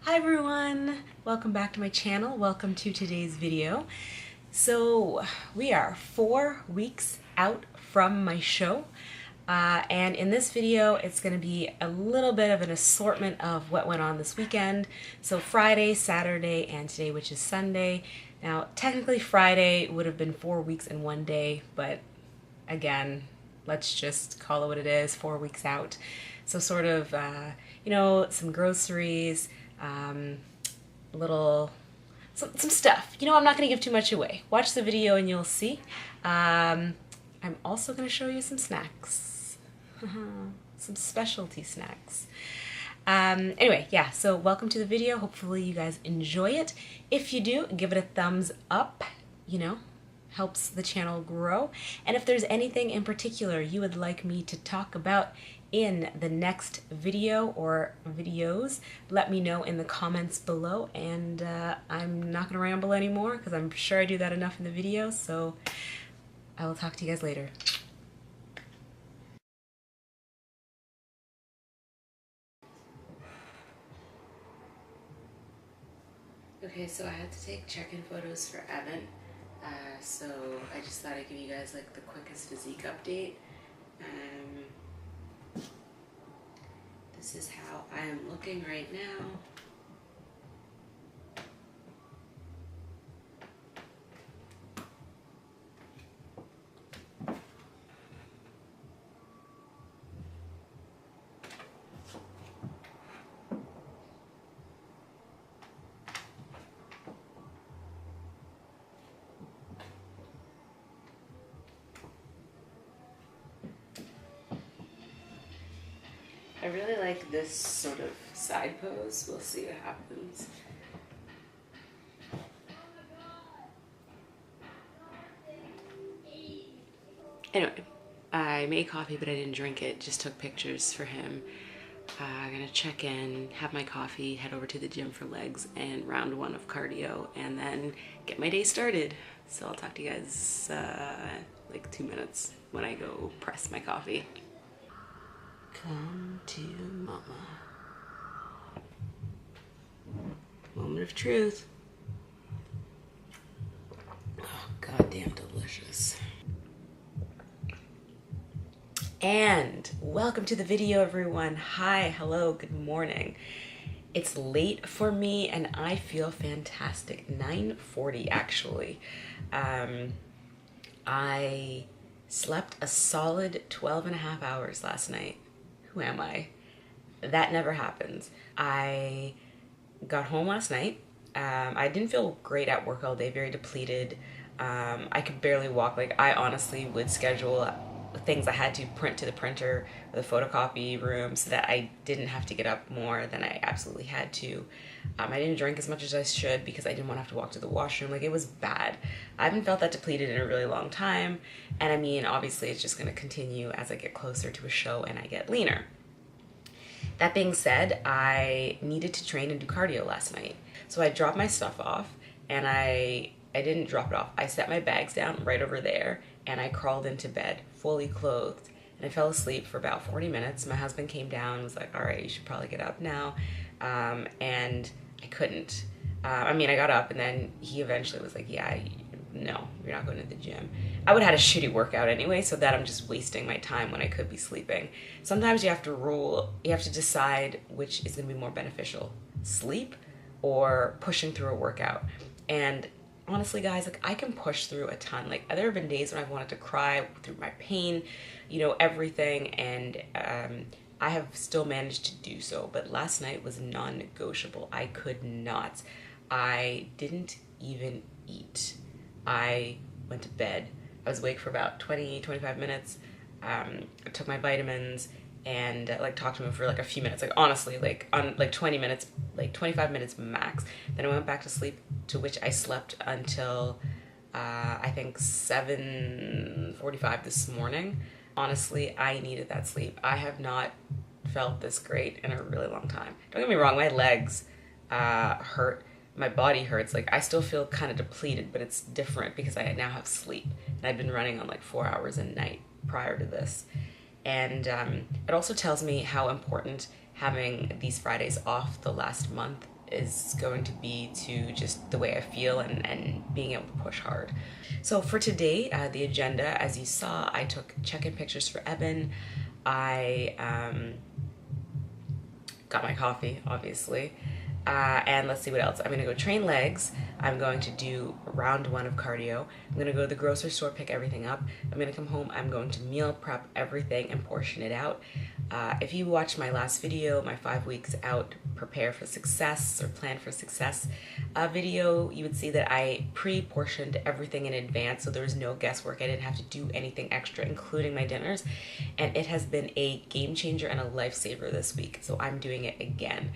Hi everyone! Welcome back to my channel. Welcome to today's video. So we are 4 weeks out from my show, and in this video it's going to be a little bit of an assortment of what went on this weekend. So Friday, Saturday, and today, which is Sunday. Now technically Friday would have been 4 weeks in one day, but again, let's just call it what it is, 4 weeks out. So sort of, some groceries, little, some stuff. I'm not going to give too much away. Watch the video and you'll see. I'm also going to show you some snacks. Some specialty snacks. Anyway, yeah, so welcome to the video. Hopefully you guys enjoy it. If you do, give it a thumbs up, helps the channel grow. And if there's anything in particular you would like me to talk about in the next video or videos, let me know in the comments below. And I'm not gonna ramble anymore because I'm sure I do that enough in the video, so I will talk to you guys later. Okay, so I had to take check-in photos for Evan. So I just thought I'd give you guys like the quickest physique update. This is how I am looking right now. I really like this sort of side pose. We'll see what happens. Anyway, I made coffee, but I didn't drink it. Just took pictures for him. I'm gonna check in, have my coffee, head over to the gym for legs and round 1 of cardio, and then get my day started. So I'll talk to you guys like 2 minutes when I go press my coffee. Come to mama. Moment of truth. Oh, goddamn delicious. And welcome to the video, everyone. Hi, hello, good morning. It's late for me and I feel fantastic. 9:40 actually. I slept a solid 12 and a half hours last night. Who am I? That never happens. I got home last night. I didn't feel great at work all day, very depleted. I could barely walk. Like, I honestly would schedule things I had to print to the printer or the photocopy room so that I didn't have to get up more than I absolutely had to. I didn't drink as much as I should because I didn't want to have to walk to the washroom. Like, it was bad. I haven't felt that depleted in a really long time. And I mean, obviously it's just going to continue as I get closer to a show and I get leaner. That being said, I needed to train and do cardio last night. So I dropped my stuff off, and I didn't drop it off. I set my bags down right over there and I crawled into bed fully clothed, and I fell asleep for about 40 minutes. My husband came down and was like, all right, you should probably get up now. And I couldn't. I got up, and then he eventually was like, yeah, no, you're not going to the gym. I would have had a shitty workout anyway, so that I'm just wasting my time when I could be sleeping. Sometimes you have to decide which is going to be more beneficial, sleep or pushing through a workout. And honestly, guys, like, I can push through a ton. Like, there have been days when I've wanted to cry through my pain, everything, and I have still managed to do so. But last night was non-negotiable. I could not. I didn't even eat. I went to bed. I was awake for about 20-25 minutes. I took my vitamins and talked to him for like a few minutes. Like, honestly, like on like 20 minutes, like 25 minutes max. Then I went back to sleep, to which I slept until I think 7:45 this morning. Honestly, I needed that sleep. I have not felt this great in a really long time. Don't get me wrong, my legs hurt. My body hurts. Like, I still feel kind of depleted, but it's different because I now have sleep. And I've been running on like 4 hours a night prior to this. And it also tells me how important having these Fridays off the last month is going to be to just the way I feel and being able to push hard. So for today, the agenda, as you saw, I took check-in pictures for Evan. I got my coffee, obviously. And let's see what else. I'm gonna go train legs. I'm going to do round 1 of cardio. I'm gonna go to the grocery store, pick everything up. I'm gonna come home. I'm going to meal prep everything and portion it out. If you watched my last video, my 5 weeks out, prepare for success or plan for success video, you would see that I pre-portioned everything in advance, so there was no guesswork. I didn't have to do anything extra, including my dinners. And it has been a game changer and a lifesaver this week. So I'm doing it again.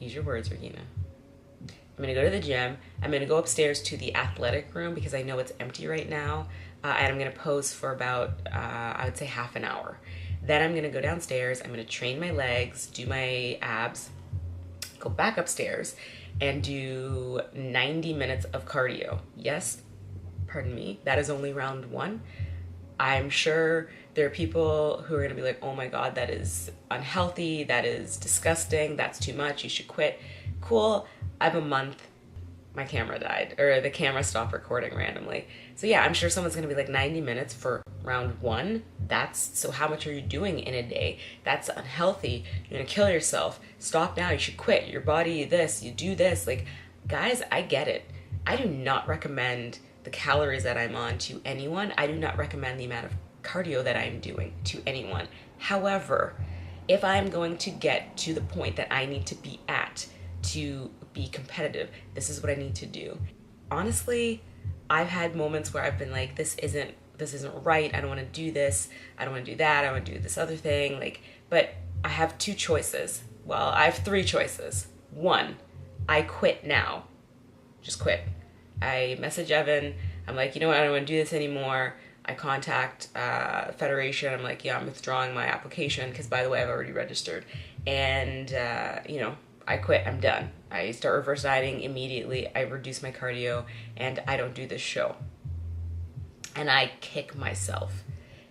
Use your words, Regina. I'm gonna go to the gym. I'm gonna go upstairs to the athletic room because I know it's empty right now. And I'm gonna pose for about, I would say half an hour. Then I'm gonna go downstairs. I'm gonna train my legs, do my abs, go back upstairs and do 90 minutes of cardio. Yes, pardon me, that is only round 1. I'm sure there are people who are going to be like, oh my God, that is unhealthy, that is disgusting, that's too much, you should quit. Cool, I have a month. My camera died, or the camera stopped recording randomly. So yeah, I'm sure someone's going to be like 90 minutes for round 1. So how much are you doing in a day? That's unhealthy. You're going to kill yourself. Stop now, you should quit. Your body, this, you do this. Like, guys, I get it. I do not recommend the calories that I'm on to anyone. I do not recommend the amount of cardio that I'm doing to anyone. However, if I'm going to get to the point that I need to be at to be competitive, this is what I need to do. Honestly, I've had moments where I've been like, this isn't right. I don't want to do this. I don't want to do that. I want to do this other thing. But I have 2 choices. Well, I have 3 choices. 1, I quit now. Just quit. I message Evan. I'm like, you know what? I don't want to do this anymore. I contact Federation. I'm like, yeah, I'm withdrawing my application because, by the way, I've already registered. And, I quit. I'm done. I start reverse dieting immediately. I reduce my cardio and I don't do this show. And I kick myself.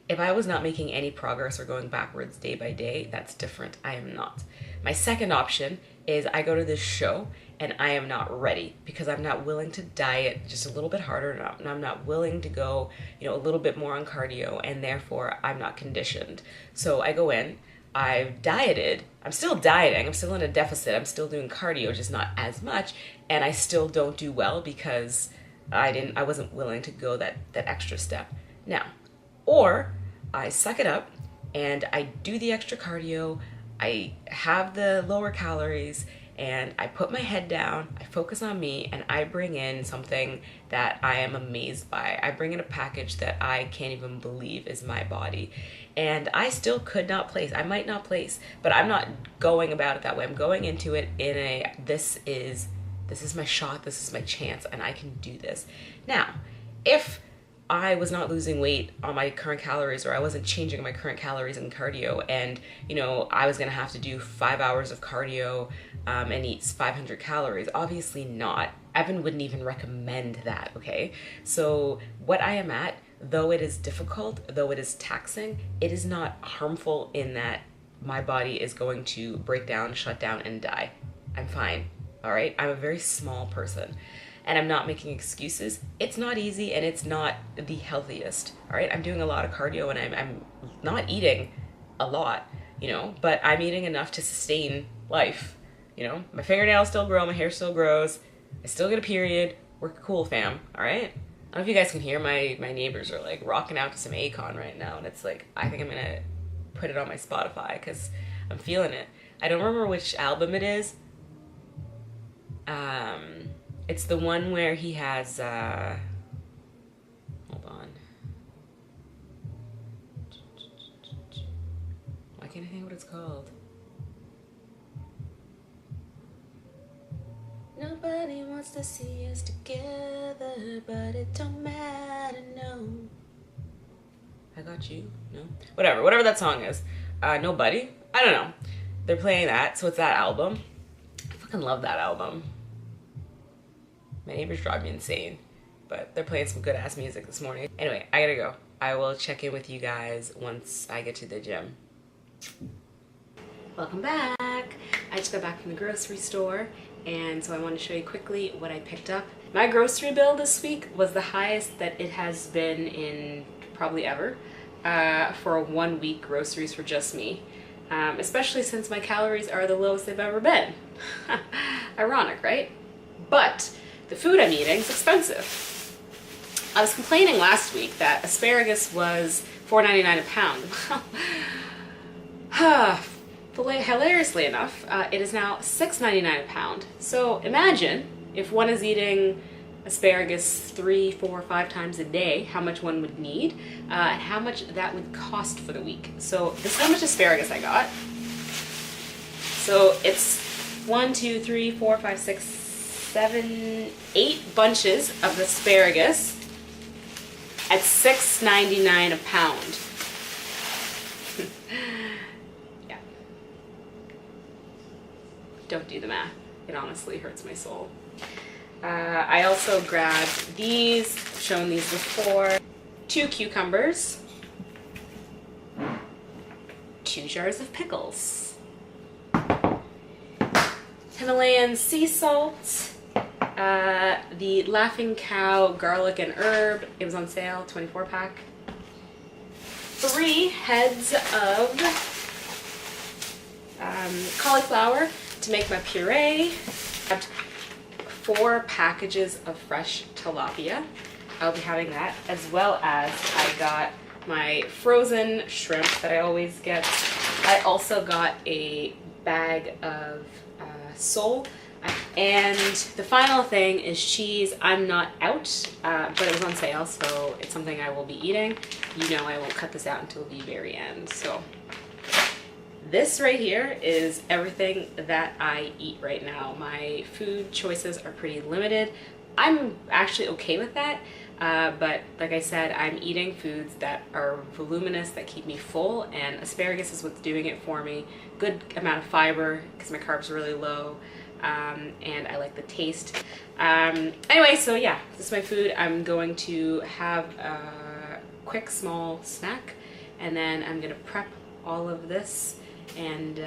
If I was not making any progress or going backwards day by day, that's different. I am not. My second option is I go to this show and I am not ready because I'm not willing to diet just a little bit harder and I'm not willing to go, a little bit more on cardio, and therefore I'm not conditioned. So I go in, I've dieted, I'm still dieting, I'm still in a deficit, I'm still doing cardio, just not as much, and I still don't do well because I wasn't willing to go that extra step. Now, or I suck it up and I do the extra cardio, I have the lower calories, and I put my head down, I focus on me, and I bring in something that I am amazed by. I bring in a package that I can't even believe is my body. And I still could not place. I might not place, but I'm not going about it that way. I'm going into it in this is my shot, this is my chance, and I can do this. Now, if I was not losing weight on my current calories, or I wasn't changing my current calories and cardio, and I was gonna have to do 5 hours of cardio and eat 500 calories, obviously not. Evan wouldn't even recommend that, okay? So what I am at, though it is difficult, though it is taxing, it is not harmful in that my body is going to break down, shut down, and die. I'm fine, all right? I'm a very small person. And I'm not making excuses. It's not easy and it's not the healthiest, all right? I'm doing a lot of cardio and I'm not eating a lot, but I'm eating enough to sustain life, My fingernails still grow, my hair still grows, I still get a period. We're cool, fam, all right? I don't know if you guys can hear, my neighbors are like rocking out to some Akon right now, and it's like, I think I'm gonna put it on my Spotify because I'm feeling it. I don't remember which album it is. It's the one where he has, hold on. Why can't I think what it's called? Nobody wants to see us together, but it don't matter, no. I got you, no? Whatever that song is. Nobody, I don't know. They're playing that, so it's that album. I fucking love that album. My neighbors drive me insane, but they're playing some good ass music this morning. Anyway, I gotta go. I will check in with you guys once I get to the gym. Welcome back. back. I just got back from the grocery store, and so I want to show you quickly what I picked up. My grocery bill this week was the highest that it has been in probably ever for a 1 week groceries for just me. Especially since my calories are the lowest they've ever been. Ironic, right? But the food I'm eating is expensive. I was complaining last week that asparagus was $4.99 a pound. Hilariously enough, it is now $6.99 a pound. So imagine if one is eating asparagus 3, 4, 5 times a day, how much one would need, and how much that would cost for the week. So this is how much asparagus I got. So it's 1, 2, 3, 4, 5, 6, 7, 8 bunches of asparagus at $6.99 a pound. Yeah. Don't do the math. It honestly hurts my soul. I also grabbed these, I've shown these before, 2 cucumbers, 2 jars of pickles, Himalayan sea salt, the Laughing Cow garlic and herb, it was on sale, 24 pack, 3 heads of cauliflower to make my puree, 4 packages of fresh tilapia. I'll be having that, as well as I got my frozen shrimp that I always get. I also got a bag of sole. And the final thing is cheese. I'm not out, but it was on sale, so it's something I will be eating. You know I won't cut this out until the very end. So this right here is everything that I eat right now. My food choices are pretty limited. I'm actually okay with that, but like I said, I'm eating foods that are voluminous, that keep me full, and asparagus is what's doing it for me. Good amount of fiber because my carbs are really low. And I like the taste. Anyway, so yeah, this is my food. I'm going to have a quick small snack, and then I'm gonna prep all of this and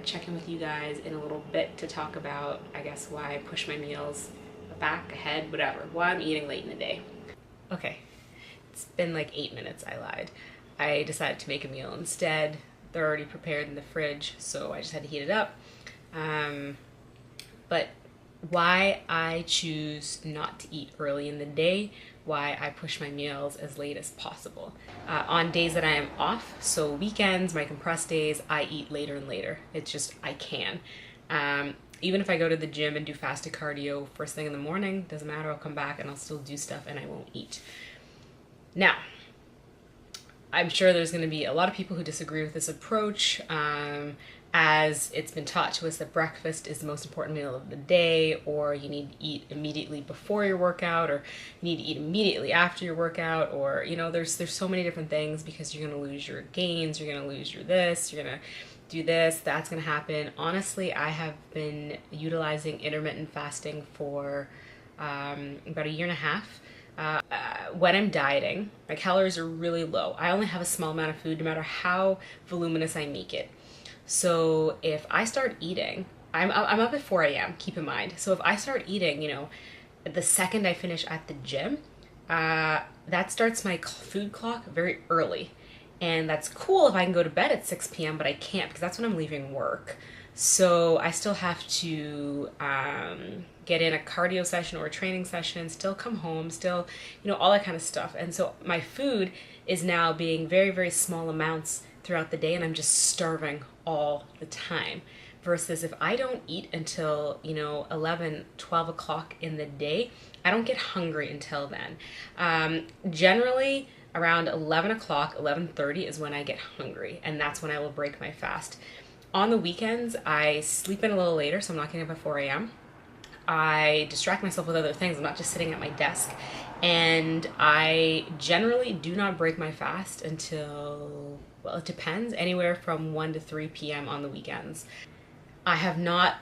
check in with you guys in a little bit to talk about, I guess, why I push my meals back, ahead, whatever, why I'm eating late in the day. Okay, it's been like 8 minutes, I lied. I decided to make a meal instead. They're already prepared in the fridge, so I just had to heat it up. But why I choose not to eat early in the day, why I push my meals as late as possible. On days that I am off, so weekends, my compressed days, I eat later and later. It's just, I can. Even if I go to the gym and do fasted cardio first thing in the morning, doesn't matter, I'll come back and I'll still do stuff and I won't eat. Now, I'm sure there's going to be a lot of people who disagree with this approach. As it's been taught to us that breakfast is the most important meal of the day, or you need to eat immediately before your workout, or you need to eat immediately after your workout, or, you know, there's so many different things because you're going to lose your gains, you're going to lose your this, you're going to do this, that's going to happen. Honestly, I have been utilizing intermittent fasting for about 1.5 years. When I'm dieting, my calories are really low. I only have a small amount of food no matter how voluminous I make it. So if I start eating, I'm up at 4 a.m., keep in mind. So if I start eating, you know, the second I finish at the gym, that starts my food clock very early. And that's cool if I can go to bed at 6 p.m., but I can't because that's when I'm leaving work. So I still have to get in a cardio session or a training session, still come home, still, you know, all that kind of stuff. And so my food is now being very, very small amounts throughout the day, and I'm just starving all the time. Versus if I don't eat until, you know, 11, 12 o'clock in the day, I don't get hungry until then. Generally, around 11 o'clock, 11:30 is when I get hungry, and that's when I will break my fast. On the weekends, I sleep in a little later, so I'm not getting up at 4 a.m. I distract myself with other things. I'm not just sitting at my desk. And I generally do not break my fast until, well, it depends, anywhere from 1 to 3 p.m. on the weekends. I have not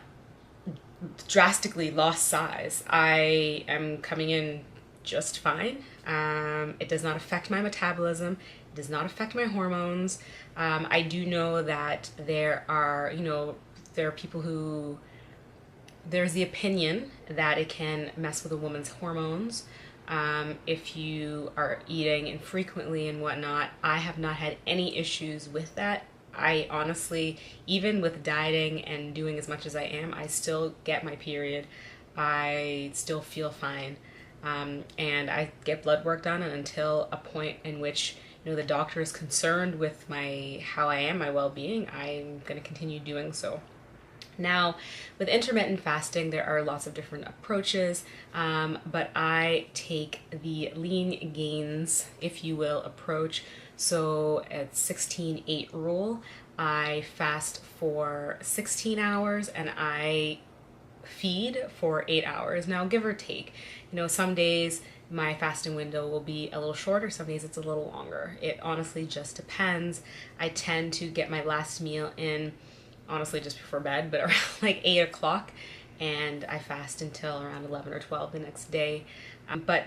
drastically lost size. I am coming in just fine. It does not affect my metabolism. It does not affect my hormones. I do know that there are, you know, There are people who, there's the opinion that it can mess with a woman's hormones if you are eating infrequently and whatnot. I have not had any issues with that. I honestly, even with dieting and doing as much as I am, I still get my period. I still feel fine. And I get blood work done, and until a point in which the doctor is concerned with how I am, my well-being, I'm going to continue doing so. Now, with intermittent fasting, there are lots of different approaches, but I take the lean gains, if you will, approach. So at 16-8 rule, I fast for 16 hours and I feed for 8 hours. Now, give or take, some days my fasting window will be a little shorter, some days it's a little longer. It honestly just depends. I tend to get my last meal in honestly just before bed, but around like 8 o'clock, and I fast until around 11 or 12 the next day. But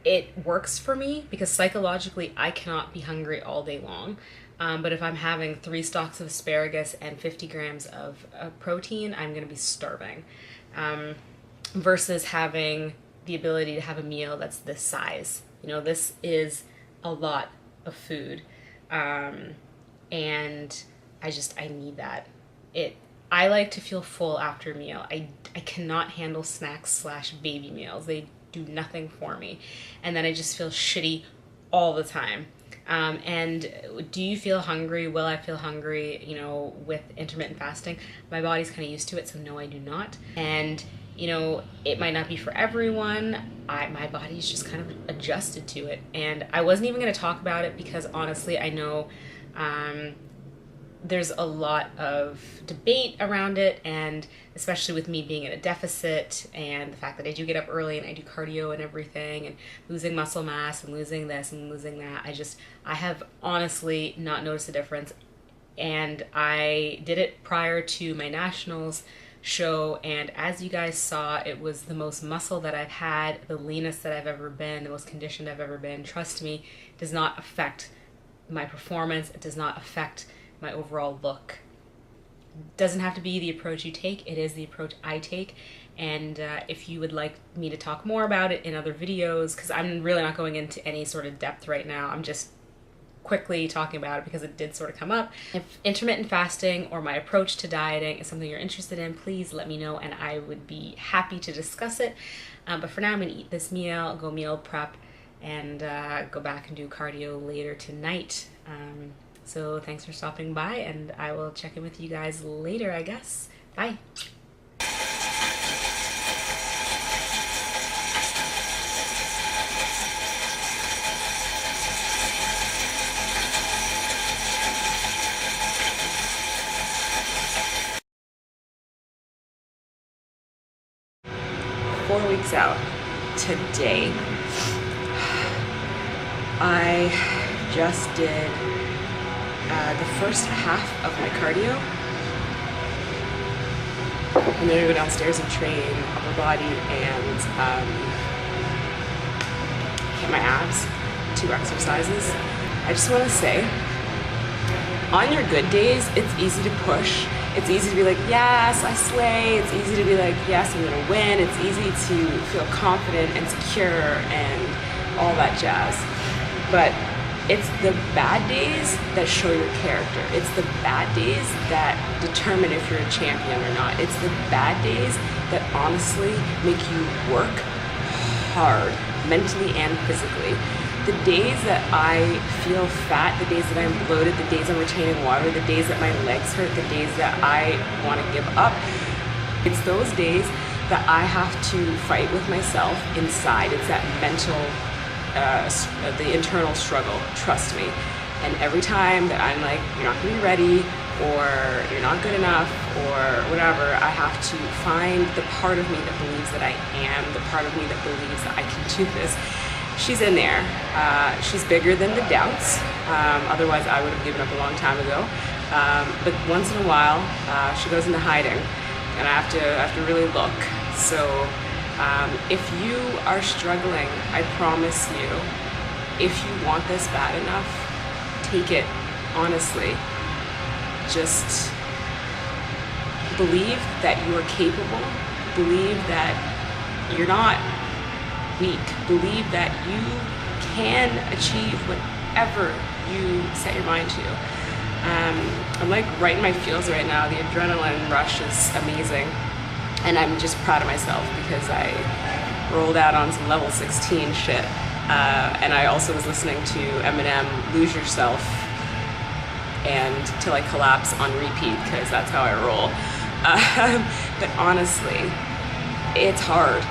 it works for me because psychologically I cannot be hungry all day long. But if I'm having 3 stalks of asparagus and 50 grams of protein, I'm going to be starving. Versus having the ability to have a meal that's this size. This is a lot of food. And I need that. I like to feel full after a meal. I cannot handle snacks / baby meals. They do nothing for me. And then I just feel shitty all the time. And do you feel hungry? Will I feel hungry, with intermittent fasting? My body's kind of used to it, so no, I do not. And, it might not be for everyone. My body's just kind of adjusted to it. And I wasn't even going to talk about it because honestly, I know there's a lot of debate around it, and especially with me being in a deficit and the fact that I do get up early and I do cardio and everything and losing muscle mass and losing this and losing that, I have honestly not noticed a difference. And I did it prior to my nationals show, and as you guys saw, it was the most muscle that I've had, the leanest that I've ever been, the most conditioned I've ever been. Trust me, it does not affect my performance. It does not affect my overall look. It doesn't have to be the approach you take. It is the approach I take. And if you would like me to talk more about it in other videos, because I'm really not going into any sort of depth right now, I'm just quickly talking about it because it did sort of come up. If intermittent fasting or my approach to dieting is something you're interested in, please let me know and I would be happy to discuss it. But for now, I'm gonna eat this meal, go meal prep, and go back and do cardio later tonight. So thanks for stopping by, and I will check in with you guys later, I guess. Bye. 4 weeks out today. I just did the first half of my cardio. I'm gonna go downstairs and train upper body and hit my abs, 2 exercises. I just want to say, on your good days, it's easy to push. It's easy to be like, yes, I slay. It's easy to be like, yes, I'm gonna win. It's easy to feel confident and secure and all that jazz. But it's the bad days that show your character. It's the bad days that determine if you're a champion or not. It's the bad days that honestly make you work hard, mentally and physically. The days that I feel fat, the days that I'm bloated, the days I'm retaining water, the days that my legs hurt, the days that I want to give up, it's those days that I have to fight with myself inside. It's that mental, the internal struggle, trust me. And every time that I'm like, you're not going to be ready, or you're not good enough, or whatever, I have to find the part of me that believes that I am, the part of me that believes that I can do this. She's in there. She's bigger than the doubts. Otherwise, I would have given up a long time ago. But once in a while, she goes into hiding, and I have to really look. So, if you are struggling, I promise you, if you want this bad enough, take it honestly. Just believe that you are capable, believe that you're not weak, believe that you can achieve whatever you set your mind to. I'm like right in my feels right now. The adrenaline rush is amazing, and I'm just proud of myself because I rolled out on some level 16 shit, and I also was listening to Eminem, Lose Yourself, and till I collapse on repeat because that's how I roll. But honestly, it's hard,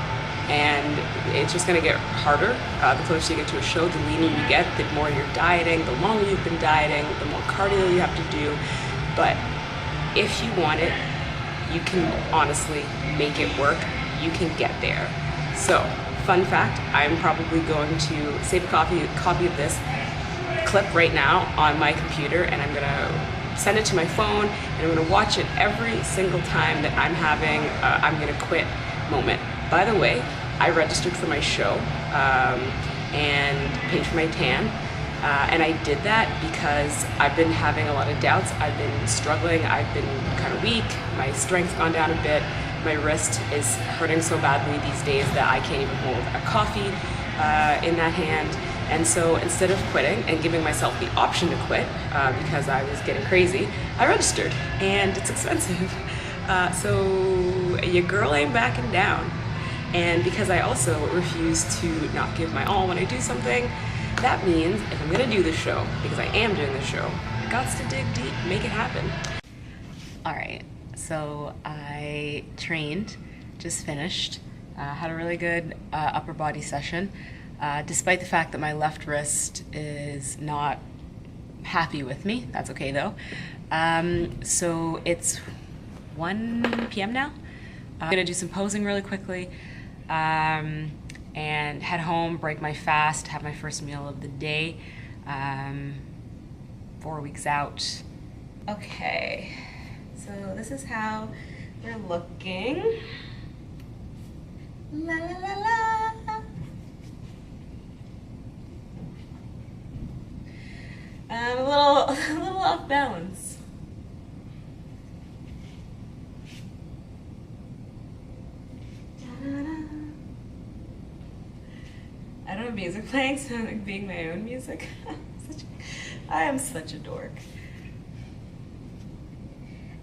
and it's just gonna get harder. The closer you get to a show, the leaner you get, the more you're dieting, the longer you've been dieting, the more cardio you have to do. But if you want it, you can honestly make it work. You can get there. So, fun fact, I'm probably going to save a copy of this clip right now on my computer, and I'm gonna send it to my phone, and I'm gonna watch it every single time that I'm having I'm gonna quit moment. By the way, I registered for my show and paid for my tan, and I did that because I've been having a lot of doubts. I've been struggling. I've been kind of weak. My strength's gone down a bit. My wrist is hurting so badly these days that I can't even hold a coffee in that hand. And so instead of quitting and giving myself the option to quit because I was getting crazy, I registered, and it's expensive. So your girl ain't backing down. And because I also refuse to not give my all when I do something, that means if I'm gonna do the show, because I am doing the show, I got to dig deep, make it happen. All right, so I trained, just finished, had a really good upper body session, despite the fact that my left wrist is not happy with me. That's okay though. So it's 1 p.m. now. I'm gonna do some posing really quickly, and head home, break my fast, have my first meal of the day, 4 weeks out. Okay, so this is how we're looking. La la la la. I'm a little off balance. I don't have music playing, so I'm like being my own music. I am such a dork.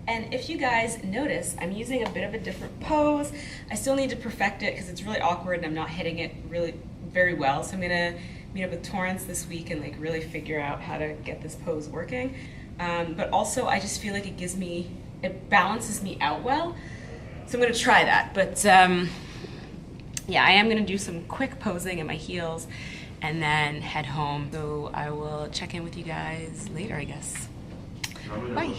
And if you guys notice, I'm using a bit of a different pose. I still need to perfect it because it's really awkward and I'm not hitting it really very well. So I'm gonna meet up with Torrance this week and like really figure out how to get this pose working. But also I just feel like it balances me out well. So I'm gonna try that. But yeah, I am gonna do some quick posing in my heels and then head home. So I will check in with you guys later, I guess. Bye.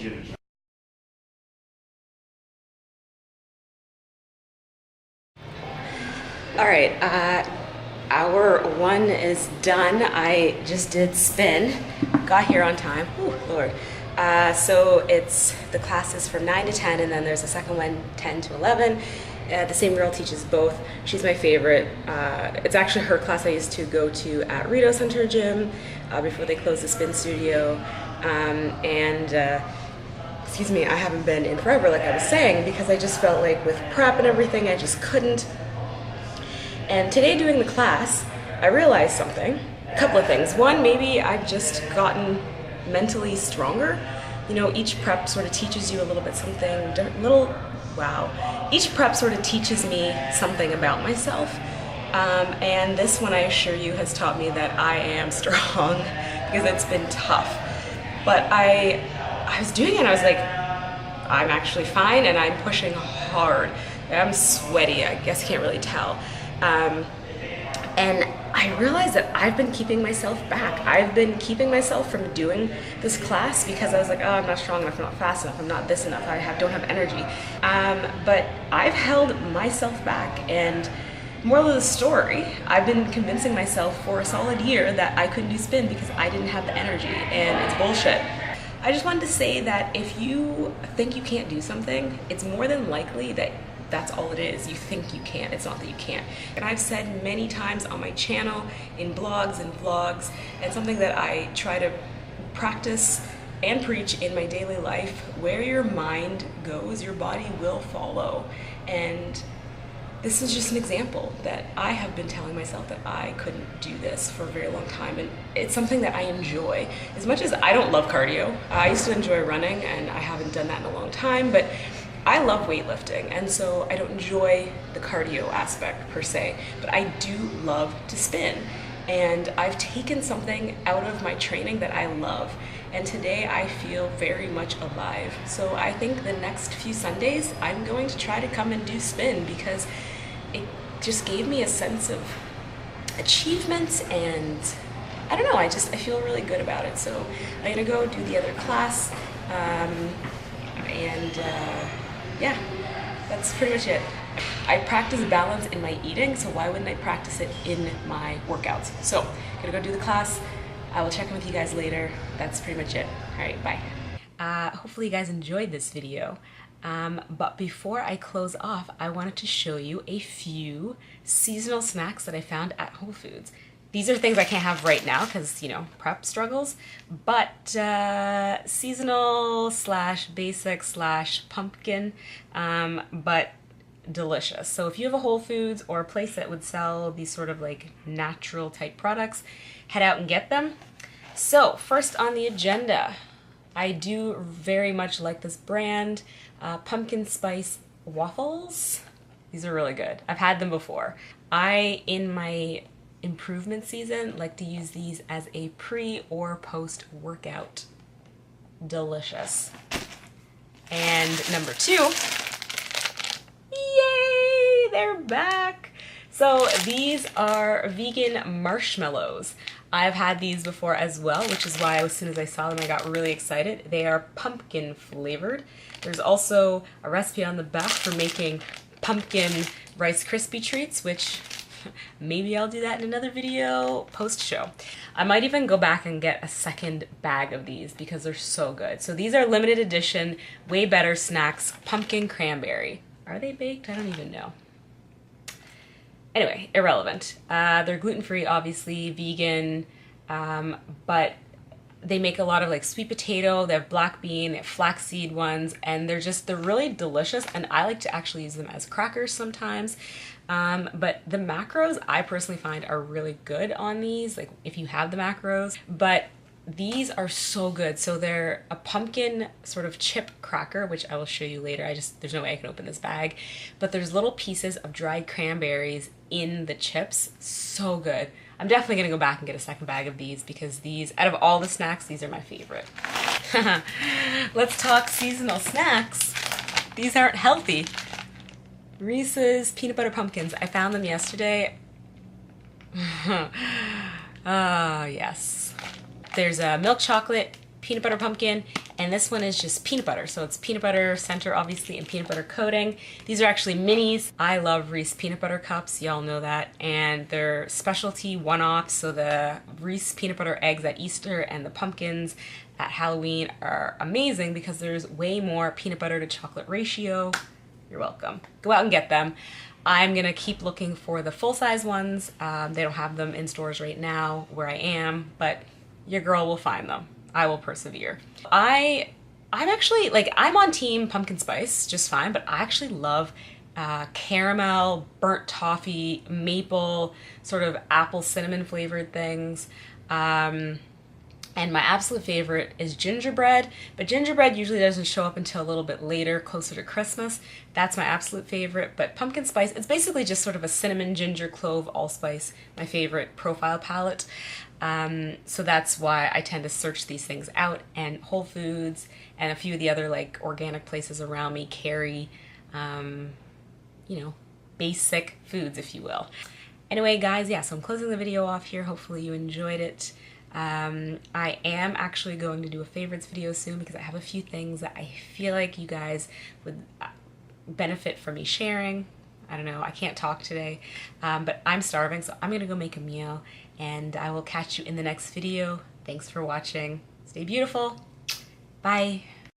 All right, hour 1 is done. I just did spin, got here on time. Ooh, Lord. So it's the classes from 9 to 10, and then there's a second one, 10 to 11. The same girl teaches both. She's my favorite. It's actually her class I used to go to at Rito Center Gym before they closed the spin studio. Excuse me, I haven't been in forever, like I was saying, because I just felt like with prep and everything, I just couldn't. And today doing the class, I realized something, a couple of things. One, maybe I've just gotten mentally stronger. You know, each prep sort of teaches you a little bit something, each prep sort of teaches me something about myself. And this one, I assure you, has taught me that I am strong because it's been tough. But I was doing it and I was like, I'm actually fine and I'm pushing hard. I'm sweaty, I guess you can't really tell. And I realized that I've been keeping myself back. I've been keeping myself from doing this class because I was like, oh, I'm not strong enough, I'm not fast enough, I'm not this enough, don't have energy. But I've held myself back, and moral of the story, I've been convincing myself for a solid year that I couldn't do spin because I didn't have the energy, and it's bullshit. I just wanted to say that if you think you can't do something, it's more than likely that that's all it is. You think you can't, it's not that you can't. And I've said many times on my channel, in blogs and vlogs, and something that I try to practice and preach in my daily life, where your mind goes, your body will follow. And this is just an example that I have been telling myself that I couldn't do this for a very long time, and it's something that I enjoy. As much as I don't love cardio, I used to enjoy running, and I haven't done that in a long time, but I love weightlifting, and so I don't enjoy the cardio aspect per se, but I do love to spin. And I've taken something out of my training that I love, and today I feel very much alive. So I think the next few Sundays I'm going to try to come and do spin, because it just gave me a sense of achievement, and I don't know, I feel really good about it. So I'm gonna go do the other class, yeah, that's pretty much it. I practice balance in my eating, so why wouldn't I practice it in my workouts? So, gonna go do the class. I will check in with you guys later. That's pretty much it. All right, bye. Hopefully you guys enjoyed this video. But before I close off, I wanted to show you a few seasonal snacks that I found at Whole Foods. These are things I can't have right now because, you know, prep struggles, but seasonal slash basic slash pumpkin, but delicious. So if you have a Whole Foods or a place that would sell these sort of like natural type products, head out and get them. So first on the agenda, I do very much like this brand, pumpkin spice waffles. These are really good. I've had them before. In my improvement season, like to use these as a pre or post workout. Delicious. And number 2, yay, they're back. So these are vegan marshmallows. I've had these before as well, which is why as soon as I saw them I got really excited. They are pumpkin flavored. There's also a recipe on the back for making pumpkin Rice Krispie treats, which maybe I'll do that in another video post-show. I might even go back and get a second bag of these because they're so good. So these are limited edition, way better snacks, pumpkin cranberry. Are they baked? I don't even know. Anyway, irrelevant. They're gluten-free, obviously, vegan, but they make a lot of like sweet potato, they have black bean, they have flaxseed ones, and they're really delicious, and I like to actually use them as crackers sometimes. But the macros I personally find are really good on these, like if you have the macros, but these are so good. So they're a pumpkin sort of chip cracker, which I will show you later. There's no way I can open this bag, but there's little pieces of dried cranberries in the chips. So good. I'm definitely gonna go back and get a second bag of these because these, out of all the snacks, these are my favorite. Let's talk seasonal snacks. These aren't healthy. Reese's peanut butter pumpkins. I found them yesterday. Yes. There's a milk chocolate, peanut butter pumpkin, and this one is just peanut butter. So it's peanut butter center, obviously, and peanut butter coating. These are actually minis. I love Reese peanut butter cups, y'all know that. And they're specialty one-offs, so the Reese peanut butter eggs at Easter and the pumpkins at Halloween are amazing because there's way more peanut butter to chocolate ratio. You're welcome. Go out and get them. I'm gonna keep looking for the full-size ones. They don't have them in stores right now where I am, but your girl will find them. I will persevere. I'm actually, like, I'm on team pumpkin spice just fine, but I actually love caramel, burnt toffee, maple, sort of apple cinnamon flavored things. And my absolute favorite is gingerbread, but gingerbread usually doesn't show up until a little bit later, closer to Christmas. That's my absolute favorite, but pumpkin spice, it's basically just sort of a cinnamon, ginger, clove, allspice, my favorite profile palette. So that's why I tend to search these things out, and Whole Foods and a few of the other like organic places around me carry, you know, basic foods, if you will. Anyway, guys, yeah, so I'm closing the video off here. Hopefully you enjoyed it. I am actually going to do a favorites video soon because I have a few things that I feel like you guys would benefit from me sharing. I don't know, I can't talk today, but I'm starving, so I'm gonna go make a meal, and I will catch you in the next video. Thanks for watching. Stay beautiful. Bye.